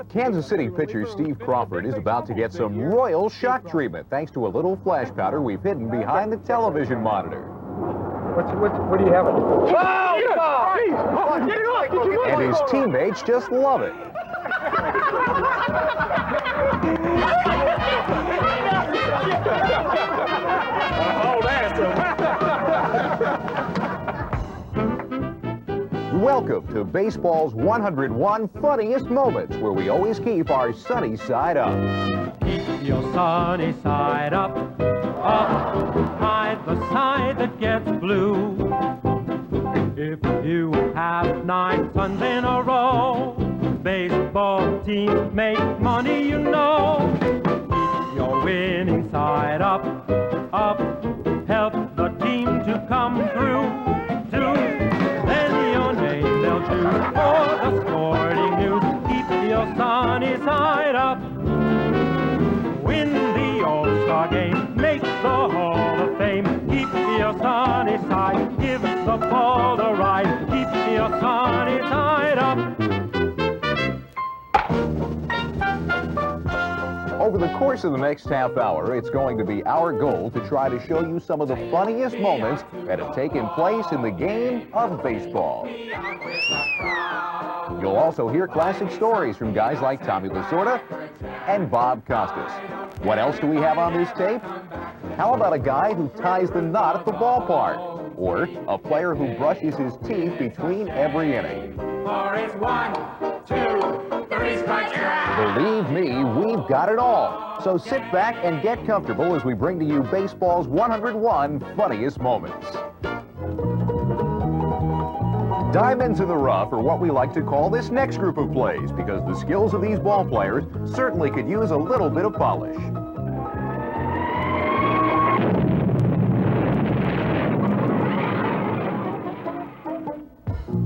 Kansas City pitcher Steve Crawford is about to get some royal shock treatment thanks to a little flash powder we've hidden behind the television monitor. What do you have? And his teammates just love it. Welcome to baseball's 101 Funniest Moments, where we always keep our sunny side up. Keep your sunny side up, hide the side that gets blue. If you have 9 suns in a row, baseball teams make money, you know. Keep your winning side up, help the team to come through. For the sporting news, keep your sunny side up. Win the All-Star game, make the Hall of Fame. Keep your sunny side, give the ball a ride. Keep your sunny side up. Over the course of the next half hour, it's going to be our goal to try to show you some of the funniest moments that have taken place in the game of baseball. You'll also hear classic stories from guys like Tommy Lasorda and Bob Costas. What else do we have on this tape? How about a guy who ties the knot at the ballpark? Or a player who brushes his teeth between every inning? For it's 1, 2, 3 strikes you're out. Believe me, we've got it all. So sit back and get comfortable as we bring to you baseball's 101 Funniest Moments. Diamonds in the rough are what we like to call this next group of plays, because the skills of these ball players certainly could use a little bit of polish.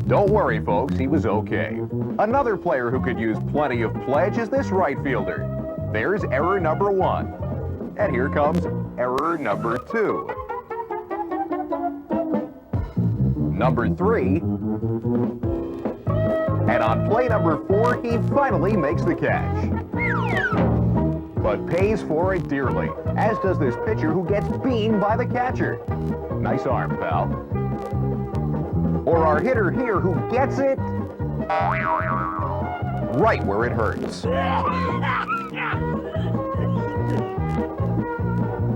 Don't worry, folks, he was okay. Another player who could use plenty of pledge is this right fielder. There's error number 1. And here comes error number 2. Number 3. And on play number 4, he finally makes the catch. But pays for it dearly, as does this pitcher who gets beamed by the catcher. Nice arm, pal. Or our hitter here who gets it right where it hurts.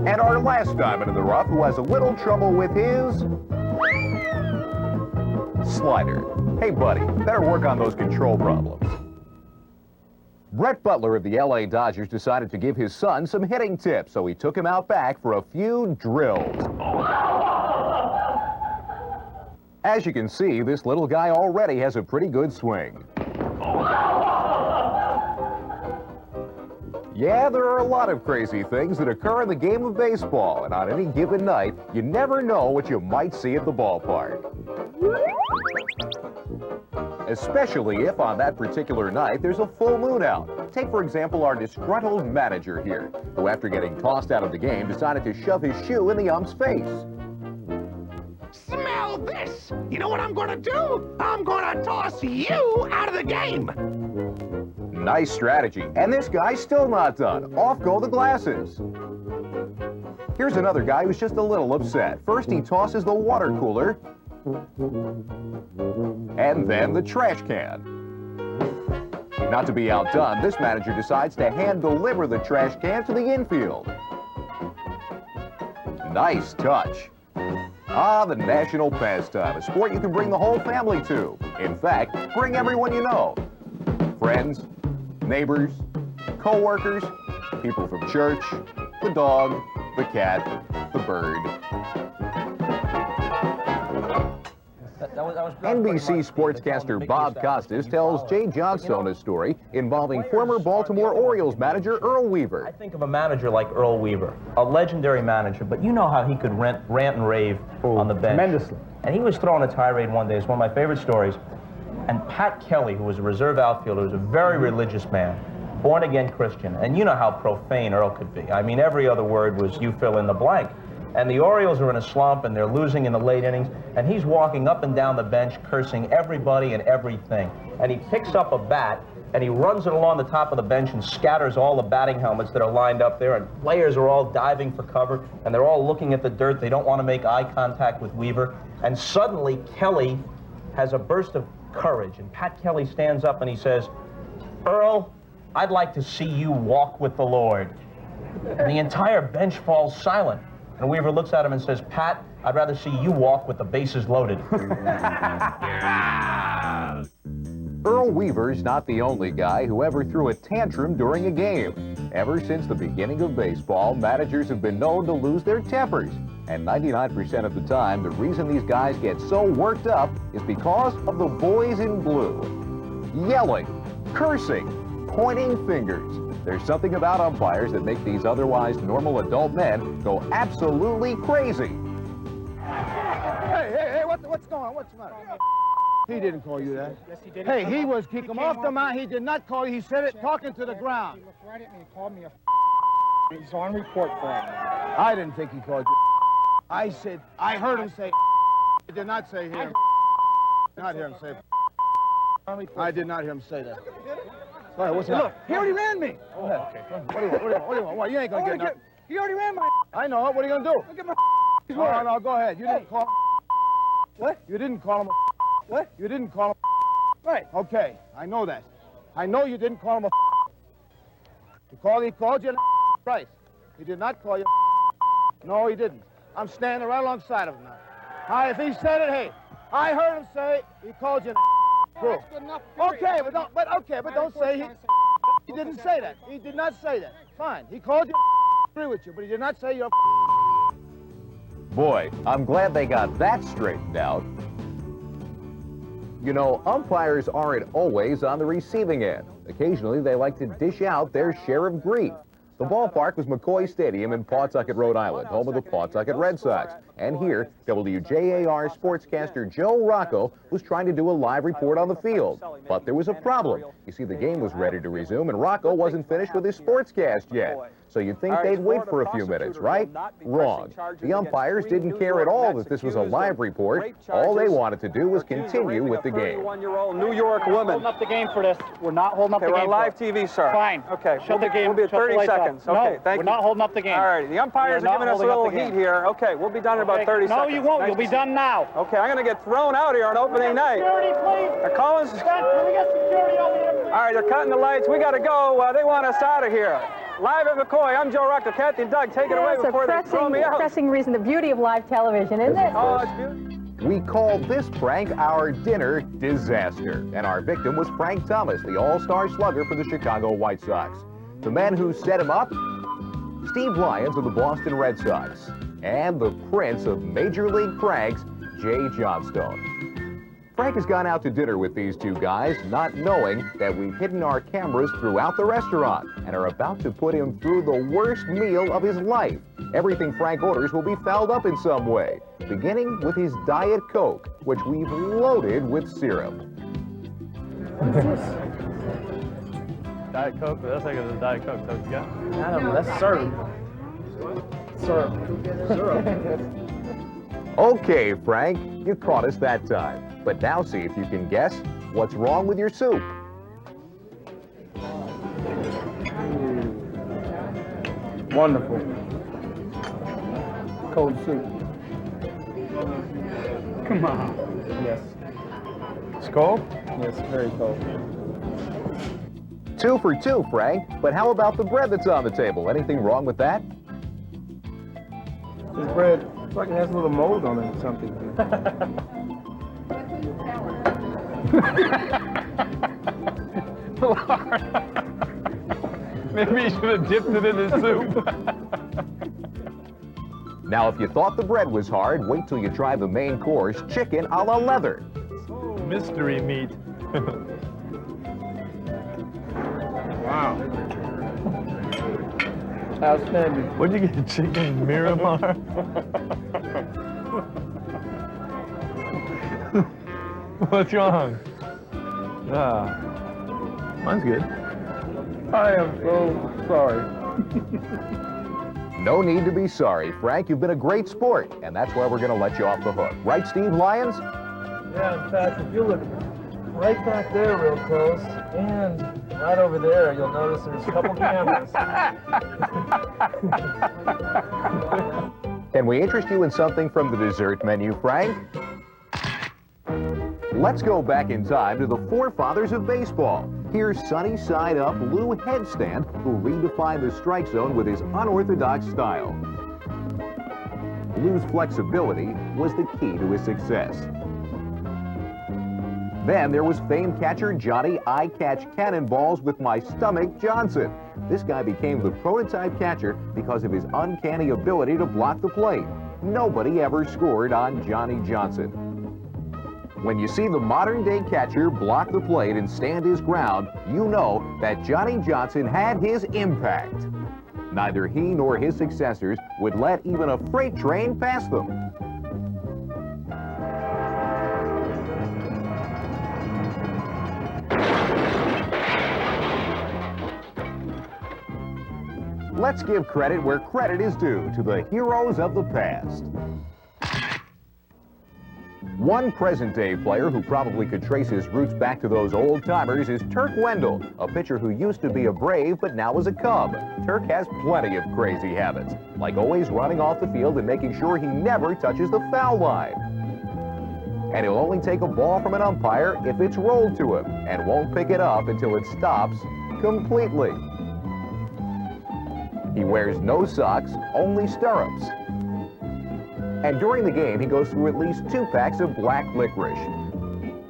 And our last diamond in the rough who has a little trouble with his slider. Hey, buddy, better work on those control problems. Brett Butler of the LA Dodgers decided to give his son some hitting tips, so he took him out back for a few drills. As you can see, this little guy already has a pretty good swing. Yeah, there are a lot of crazy things that occur in the game of baseball, and on any given night, you never know what you might see at the ballpark. Especially if on that particular night there's a full moon out. Take, for example, our disgruntled manager here, who after getting tossed out of the game decided to shove his shoe in the ump's face. Smell this! You know what I'm gonna do? I'm gonna toss you out of the game! Nice strategy. And this guy's still not done. Off go the glasses. Here's another guy who's just a little upset. First he tosses the water cooler, and then the trash can. Not to be outdone, this manager decides to hand-deliver the trash can to the infield. Nice touch. Ah, the national pastime, a sport you can bring the whole family to. In fact, bring everyone you know. Friends, neighbors, co-workers, people from church, the dog, the cat, the bird. NBC sportscaster Bob Costas tells Jay Johnstone a story involving former Baltimore Orioles manager Earl Weaver. I think of a manager like Earl Weaver, a legendary manager, but you know how he could rant and rave on the bench. Tremendously. And he was throwing a tirade one day. It's one of my favorite stories. And Pat Kelly, who was a reserve outfielder, was a very religious man, born-again Christian. And you know how profane Earl could be. I mean, every other word was you fill in the blank. And the Orioles are in a slump, and they're losing in the late innings, and he's walking up and down the bench cursing everybody and everything. And he picks up a bat, and he runs it along the top of the bench and scatters all the batting helmets that are lined up there, and players are all diving for cover, and they're all looking at the dirt. They don't want to make eye contact with Weaver. And suddenly, Kelly has a burst of courage, and Pat Kelly stands up and he says, "Earl, I'd like to see you walk with the Lord." And the entire bench falls silent. And Weaver looks at him and says, "Pat, I'd rather see you walk with the bases loaded." Earl Weaver's not the only guy who ever threw a tantrum during a game. Ever since the beginning of baseball, managers have been known to lose their tempers. And 99% of the time, the reason these guys get so worked up is because of the boys in blue. Yelling, cursing, pointing fingers. There's something about umpires that make these otherwise normal adult men go absolutely crazy. Hey, what's going on? What's the matter? He didn't call you that. Yes, he did. Hey, he was kicking off the mound. He did not call you. He said it talking to the ground. He looked right at me and called me a He's on report for him. I didn't think he called you. I said, I heard him say I did not say him. Not hear him say I did not hear him say that. All right, what's the matter? Look, he already ran me. Go ahead. Okay. What do you want? What do you want? What? You ain't gonna get nothing. He already ran my I know it. What are you gonna do? Look at my No, go ahead. You didn't call. What? You didn't call him. What? You didn't call him. Right. Okay, I know that. I know you didn't call him a. He called you right. He did not call you. No, he didn't. I'm standing right alongside of him now. Hi, if he said it, hey, I heard him say he called you. Cool. Good enough. Okay, but don't say he didn't say that. He did not say that. Fine. He called you. Agree with you, but he did not say you're. Boy, I'm glad they got that straightened out. You know, umpires aren't always on the receiving end. Occasionally, they like to dish out their share of grief. The ballpark was McCoy Stadium in Pawtucket, Rhode Island, home of the Pawtucket Red Sox. And here, WJAR sportscaster Joe Rocco was trying to do a live report on the field. But there was a problem. You see, the game was ready to resume, and Rocco wasn't finished with his sportscast yet. So you'd think they'd wait for a few minutes, right? Wrong. The umpires didn't care at all that this was a live report. All they wanted to do was continue with the game. 31-year-old New York woman. Holding up the game for this. We're not holding up the We're game. on live TV, sir. Fine. Okay. Shut the game. We'll be at shut the 30 lights off. seconds. Okay, No, thank we're you. not holding up the game. All right. The umpires We're are giving us a not little holding up heat the game. here. Okay, we'll be done in about 30 No, seconds. you won't. Nice You'll be to done now. Okay, I'm going to get thrown out here on opening night. Security, please. Collins. Can we get security over here? All right, they're cutting the lights. We got to go. They want us out of here. Live at McCoy, I'm Joe Rocco. Kathy and Doug, take it away That's before they throw me out. pressing reason. The beauty of live television, isn't it? Oh, it's beautiful. We called this prank our dinner disaster, and our victim was Frank Thomas, the all-star slugger for the Chicago White Sox. The man who set him up, Steve Lyons of the Boston Red Sox, and the prince of Major League pranks, Jay Johnstone. Frank has gone out to dinner with these two guys, not knowing that we've hidden our cameras throughout the restaurant and are about to put him through the worst meal of his life. Everything Frank orders will be fouled up in some way, beginning with his Diet Coke, which we've loaded with syrup. Diet Coke? That's like a Diet Coke. That's what you got? I don't know. That's syrup. Syrup. Okay, Frank, you caught us that time. But now see if you can guess what's wrong with your soup. Wonderful. Cold soup. Come on. Yes. It's cold? Yes, very cold. 2 for 2, Frank. But how about the bread that's on the table? Anything wrong with that? This bread, it's like it has a little mold on it or something. Maybe you should have dipped it in the soup. Now, if you thought the bread was hard, wait till you try the main course, chicken a la leather. Mystery meat. Wow. Outstanding. What'd you get? Chicken Miramar? What's wrong? Ah, mine's good. I am so sorry. No need to be sorry, Frank. You've been a great sport, and that's why we're going to let you off the hook. Right, Steve Lyons? Yeah, in fact, if you look right back there real close, and right over there, you'll notice there's a couple cameras. Can we interest you in something from the dessert menu, Frank? Let's go back in time to the forefathers of baseball. Here's sunny side up Lou Headstand, who redefined the strike zone with his unorthodox style. Lou's flexibility was the key to his success. Then there was famed catcher Johnny "I Catch Cannonballs with My Stomach" Johnson. This guy became the prototype catcher because of his uncanny ability to block the plate. Nobody ever scored on Johnny Johnson. When you see the modern-day catcher block the plate and stand his ground, you know that Johnny Johnson had his impact. Neither he nor his successors would let even a freight train pass them. Let's give credit where credit is due to the heroes of the past. One present-day player who probably could trace his roots back to those old-timers is Turk Wendell, a pitcher who used to be a Brave but now is a Cub. Turk has plenty of crazy habits, like always running off the field and making sure he never touches the foul line. And he'll only take a ball from an umpire if it's rolled to him, and won't pick it up until it stops completely. He wears no socks, only stirrups. And during the game, he goes through at least 2 packs of black licorice.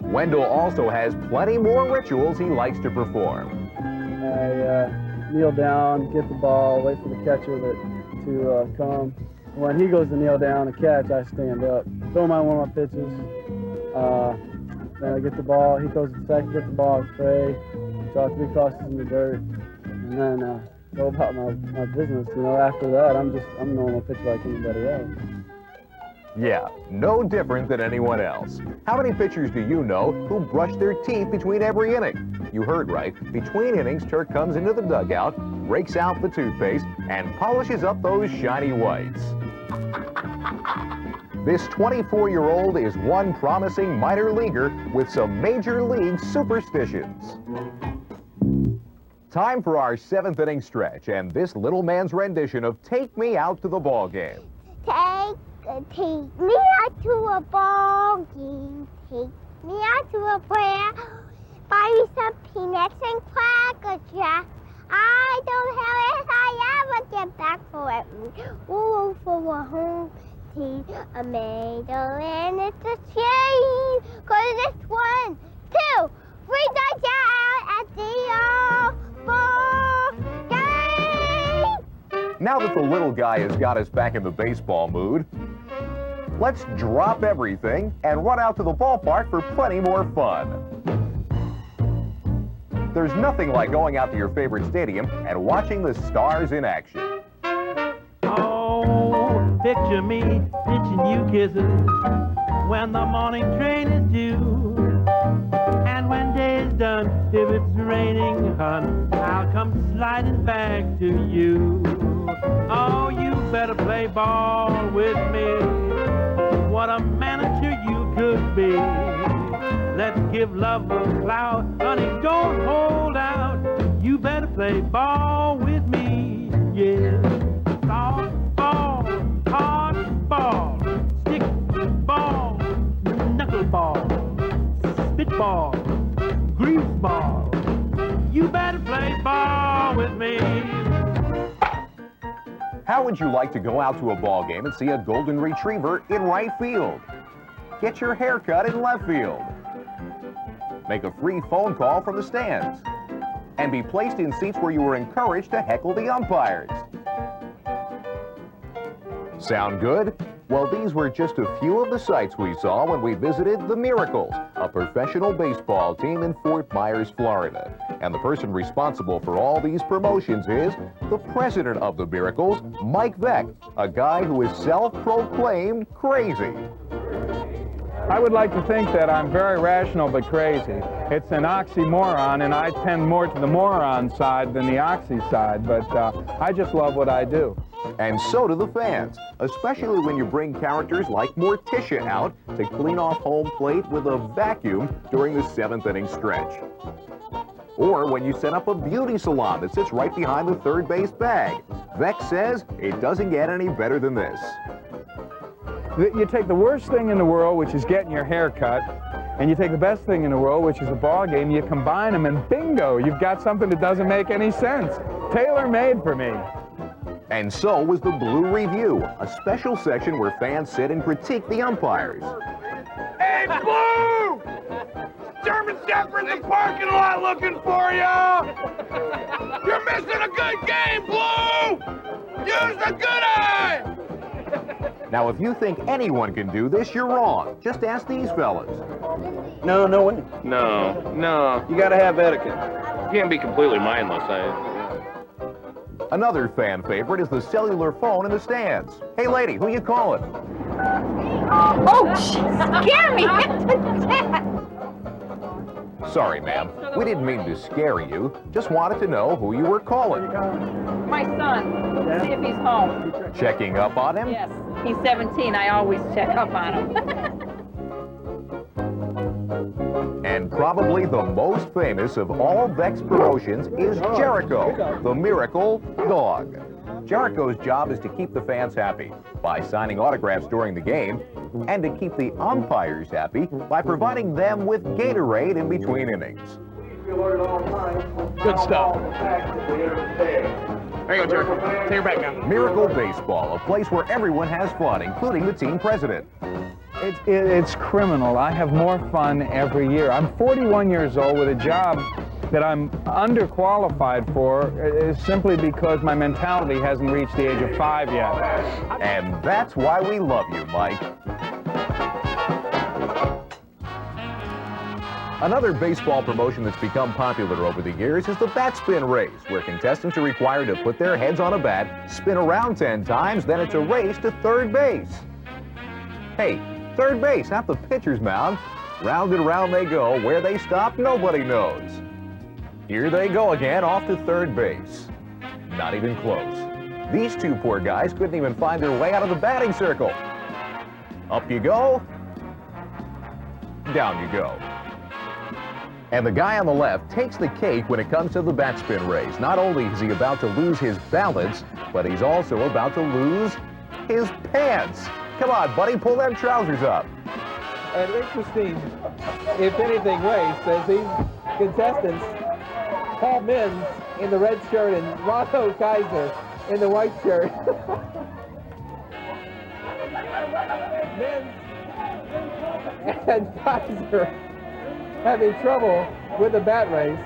Wendell also has plenty more rituals he likes to perform. I kneel down, get the ball, wait for the catcher to come. When he goes to kneel down and catch, I stand up, throw my warm-up pitches. Then I get the ball, he goes to second, get the ball, pray, draw 3 crosses in the dirt, and then go about my business. You know, after that, I'm a normal pitcher like anybody else. Yeah, no different than anyone else. How many pitchers do you know who brush their teeth between every inning? You heard right. Between innings, Turk comes into the dugout, rakes out the toothpaste, and polishes up those shiny whites. This 24-year-old is one promising minor leaguer with some major league superstitions. Time for our 7th inning stretch and this little man's rendition of Take Me Out to the Ball Game. Take me out to a ball game. Take me out to a prayer. Buy me some peanuts and Cracker Jack. I don't have it. I ever get back for it. Ooh, for a home team. A medal and it's a shame. 'Cause it's 1, 2, 3 guys out at the ball game. Now that the little guy has got us back in the baseball mood, let's drop everything and run out to the ballpark for plenty more fun. There's nothing like going out to your favorite stadium and watching the stars in action. Oh, picture me pitching you kisses when the morning train is due. And when day is done, if it's raining, hun, I'll come sliding back to you. Oh, you better play ball with me. What a manager you could be. Let's give love a clout, honey, don't hold out. You better play ball with me, yeah. Soft ball, hard ball, stick ball, knuckle ball, spitball, grease ball. You better play ball with me. How would you like to go out to a ball game and see a golden retriever in right field? Get your hair cut in left field. Make a free phone call from the stands. And be placed in seats where you were encouraged to heckle the umpires. Sound good? Well, these were just a few of the sights we saw when we visited the Miracles, a professional baseball team in Fort Myers, Florida. And the person responsible for all these promotions is the president of the Miracles, Mike Veck, a guy who is self-proclaimed crazy. I would like to think that I'm very rational but crazy. It's an oxymoron, and I tend more to the moron side than the oxy side, but I just love what I do. And so do the fans, especially when you bring characters like Morticia out to clean off home plate with a vacuum during the 7th inning stretch. Or when you set up a beauty salon that sits right behind the third base bag. Vex says it doesn't get any better than this. You take the worst thing in the world, which is getting your hair cut, and you take the best thing in the world, which is a ball game, you combine them, and bingo, you've got something that doesn't make any sense. Tailor-made for me. And so was the Blue Review, a special section where fans sit and critique the umpires. Hey, Blue! German Shepherd's in the parking lot looking for you! You're missing a good game, Blue! Use the good eye! Now, if you think anyone can do this, you're wrong. Just ask these fellas. No way. No. You gotta have etiquette. You can't be completely mindless. Another fan favorite is the cellular phone in the stands. Hey, lady, who you calling? Oh, scare me to death. Sorry, ma'am. We didn't mean to scare you. Just wanted to know who you were calling. My son, see if he's home. Checking up on him? Yes, he's 17. I always check up on him. And probably the most famous of all Vex promotions is Jericho, the Miracle Dog. Jericho's job is to keep the fans happy by signing autographs during the game and to keep the umpires happy by providing them with Gatorade in between innings. Good stuff. There you go, Jericho. Take your back now. Miracle Baseball, a place where everyone has fun, including the team president. It's criminal. I have more fun every year. I'm 41 years old with a job that I'm underqualified for simply because my mentality hasn't reached the age of 5 yet. And that's why we love you, Mike. Another baseball promotion that's become popular over the years is the bat spin race, where contestants are required to put their heads on a bat, spin around 10 times, then it's a race to third base. Hey, third base, not the pitcher's mound. Round and round they go. Where they stop, nobody knows. Here they go again, off to third base. Not even close. These two poor guys couldn't even find their way out of the batting circle. Up you go, down you go. And the guy on the left takes the cake when it comes to the bat spin race. Not only is he about to lose his balance, but he's also about to lose his pants. Come on, buddy, pull them trousers up. An interesting, if anything, way, says these contestants, Paul Mins in the red shirt and Rocco Kaiser in the white shirt. Mins and Kaiser having trouble with the bat race,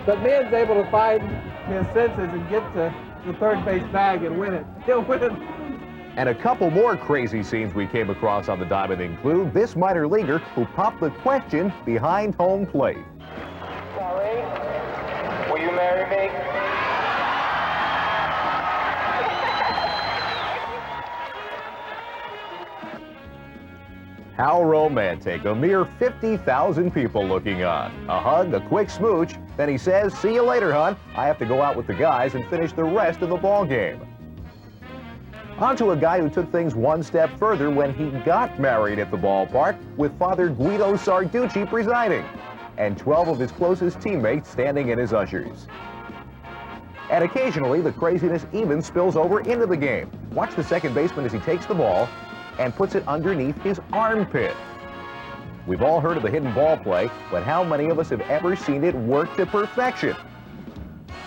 but Mins able to find his senses and get to the third base bag and win it. He'll win it. And a couple more crazy scenes we came across on the diamond include this minor leaguer who popped the question behind home plate. Sorry, will you marry me? How romantic, a mere 50,000 people looking on. A hug, a quick smooch, then he says, "See you later, hon. I have to go out with the guys and finish the rest of the ball game." On to a guy who took things one step further when he got married at the ballpark, with Father Guido Sarducci presiding, and 12 of his closest teammates standing in as ushers. And occasionally, the craziness even spills over into the game. Watch the second baseman as he takes the ball and puts it underneath his armpit. We've all heard of the hidden ball play, but how many of us have ever seen it work to perfection?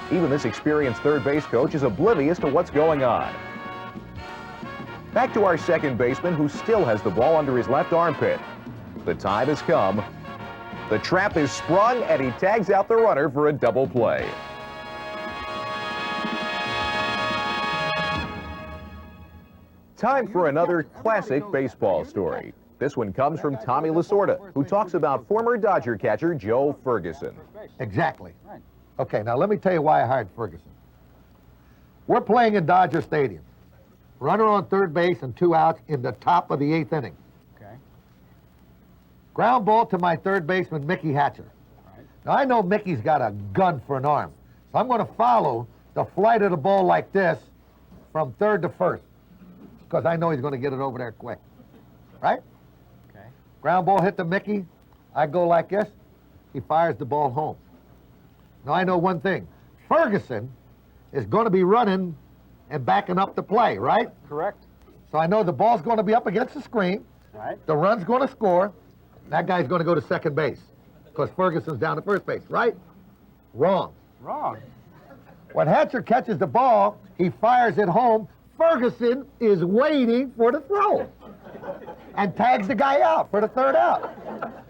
Even this experienced third base coach is oblivious to what's going on. Back to our second baseman, who still has the ball under his left armpit. The time has come. The trap is sprung, and he tags out the runner for a double play. Time for another classic baseball story. This one comes from Tommy Lasorda, who talks about former Dodger catcher Joe Ferguson. Exactly. Okay, now let me tell you why I hired Ferguson. We're playing in Dodger Stadium. Runner on third base and 2 outs in the top of the 8th inning. Okay. Ground ball to my third baseman, Mickey Hatcher. Right. Now, I know Mickey's got a gun for an arm, so I'm going to follow the flight of the ball like this from third to first, because I know he's going to get it over there quick. Right? Okay. Ground ball hit to Mickey. I go like this. He fires the ball home. Now, I know one thing. Ferguson is going to be running and backing up the play, right? Correct. So I know the ball's going to be up against the screen. Right. The run's going to score. That guy's going to go to second base because Ferguson's down to first base, right? Wrong. Wrong. When Hatcher catches the ball, he fires it home. Ferguson is waiting for the throw and tags the guy out for the third out.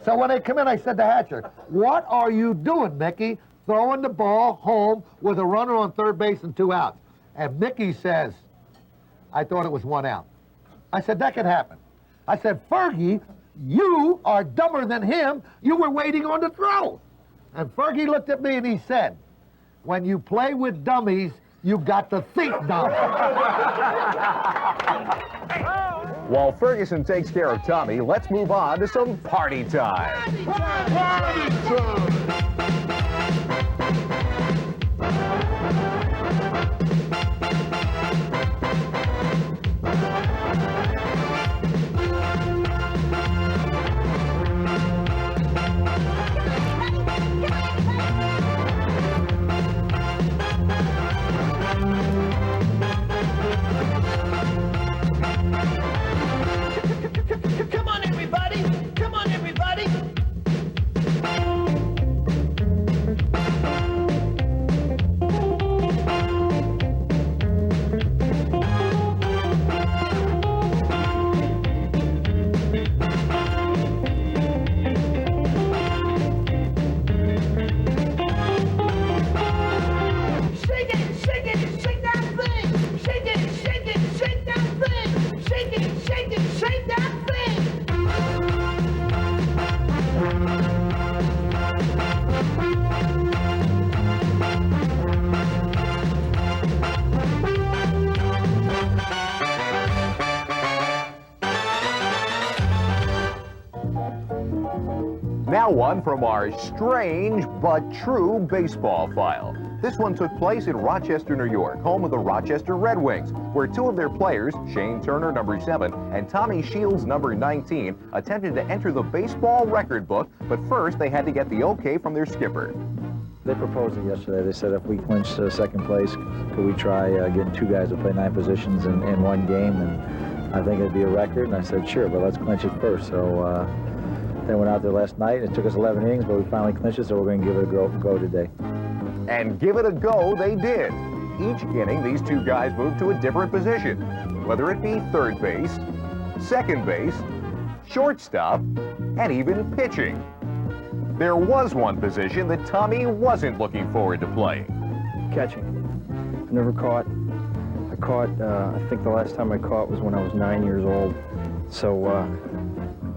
So when they come in, I said to Hatcher, what are you doing, Mickey, throwing the ball home with a runner on third base and 2 outs? And Mickey says, I thought it was 1 out. I said, that could happen. I said, Fergie, you are dumber than him. You were waiting on the throw. And Fergie looked at me and he said, when you play with dummies, you got to think dumb. While Ferguson takes care of Tommy, let's move on to some party time. Party time! Come on, everybody! Come on, everybody! Shake it, shake it, shake that thing! Shake it, shake it, shake that thing! Shake it, shake it, shake that thing! Now one from our strange but true baseball file. This one took place in Rochester, New York, home of the Rochester Red Wings, where 2 of their players, Shane Turner, number 7, and Tommy Shields, number 19, attempted to enter the baseball record book, but first they had to get the okay from their skipper. They proposed it yesterday. They said if we clinched second place, could we try getting 2 guys to play 9 positions in one game, and I think it'd be a record, and I said, sure, but let's clinch it first. So they went out there last night. It took us 11 innings, but we finally clinched it, so we're going to give it a go today. And give it a go they did. Each inning, these 2 guys moved to a different position, whether it be third base, second base, shortstop, and even pitching. There was one position that Tommy wasn't looking forward to playing. Catching. I never caught. I think the last time I caught was when I was 9 years old. So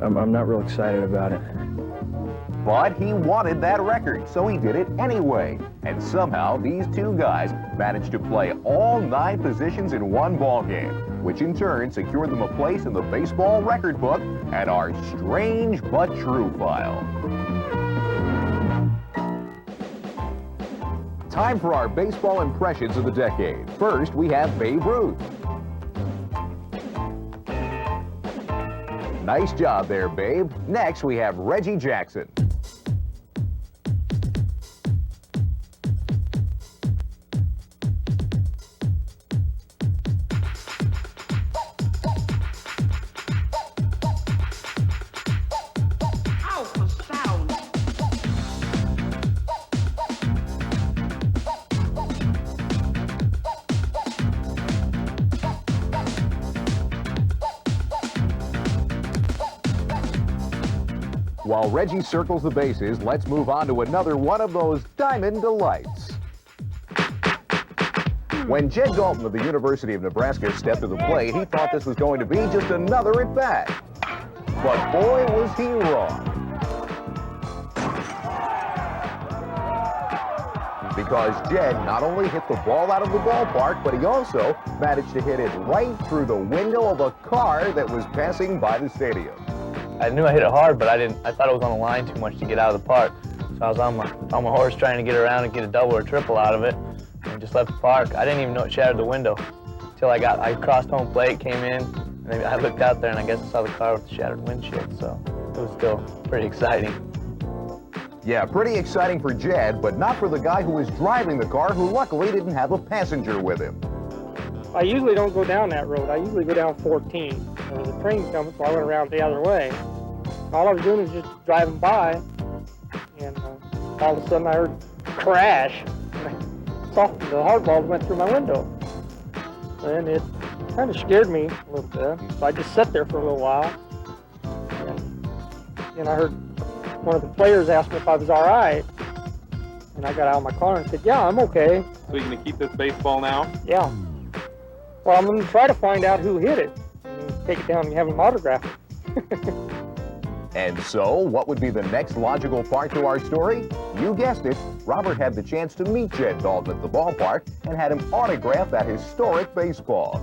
I'm not real excited about it. But he wanted that record, so he did it anyway. And somehow these 2 guys managed to play all 9 positions in one ball game, which in turn secured them a place in the baseball record book at our strange but true file. Time for our baseball impressions of the decade. First, we have Babe Ruth. Nice job there, Babe. Next, we have Reggie Jackson. While Reggie circles the bases, let's move on to another one of those diamond delights. When Jed Dalton of the University of Nebraska stepped to the plate, he thought this was going to be just another at-bat. But boy, was he wrong. Because Jed not only hit the ball out of the ballpark, but he also managed to hit it right through the window of a car that was passing by the stadium. I knew I hit it hard, but I thought it was on the line too much to get out of the park. So I was on my horse trying to get around and get a double or triple out of it, and just left the park. I didn't even know it shattered the window until until I crossed home plate, came in, and then I looked out there, and I guess I saw the car with the shattered windshield, so it was still pretty exciting. Yeah, pretty exciting for Jed, but not for the guy who was driving the car, who luckily didn't have a passenger with him. I usually don't go down that road. I usually go down 14. There was a train coming, so I went around the other way. All I was doing was just driving by, and all of a sudden I heard a crash. And I saw the hardballs went through my window. And it kind of scared me a little bit. So I just sat there for a little while. And I heard one of the players ask me if I was all right. And I got out of my car and said, yeah, I'm okay. So you're going to keep this baseball now? Yeah. Well, I'm going to try to find out who hit it. And take it down and have him autograph it. And so, what would be the next logical part to our story? You guessed it, Robert had the chance to meet Jed Dalton at the ballpark and had him autograph that historic baseball.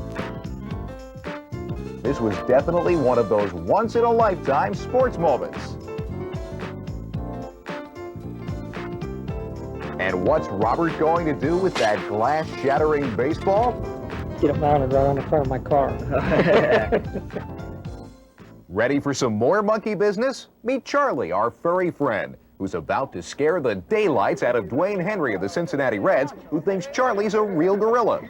This was definitely one of those once-in-a-lifetime sports moments. And what's Robert going to do with that glass-shattering baseball? Get it mounted right on the front of my car. Ready for some more monkey business? Meet Charlie, our furry friend, who's about to scare the daylights out of Dwayne Henry of the Cincinnati Reds, who thinks Charlie's a real gorilla.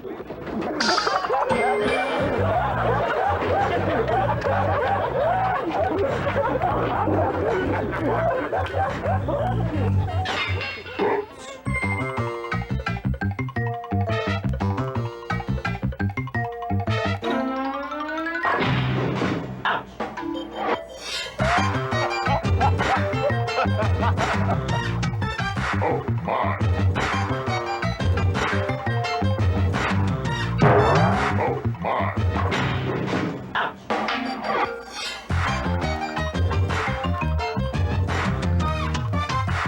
Oh, my. Oh, my.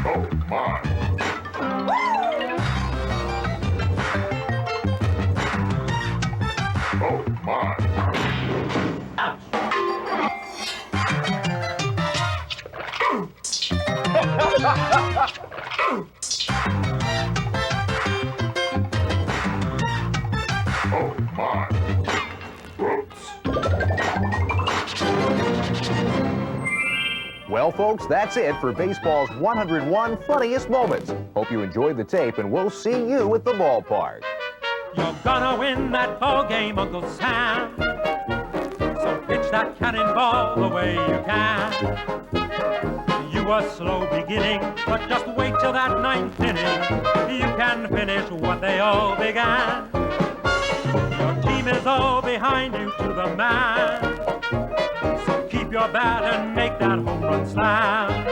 Oh, my. Oh, my. Oh, my. Well, folks, that's it for baseball's 101 funniest moments. Hope you enjoyed the tape, and we'll see you at the ballpark. You're gonna win that ball game, Uncle Sam. So pitch that cannonball the way you can. You were slow beginning, but just wait till that ninth inning. You can finish what they all began. Your team is all behind you to the man. So keep your bat and make that home run slam.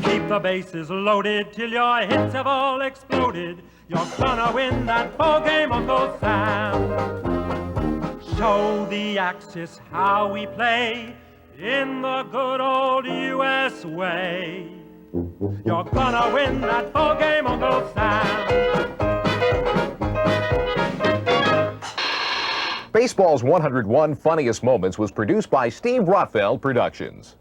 Keep the bases loaded till your hits have all exploded. You're gonna win that ball game, Uncle Sam. Show the Axis how we play in the good old U.S. way. You're gonna win that ball game, Uncle Sam. Baseball's 101 Funniest Moments was produced by Steve Rotfeld Productions.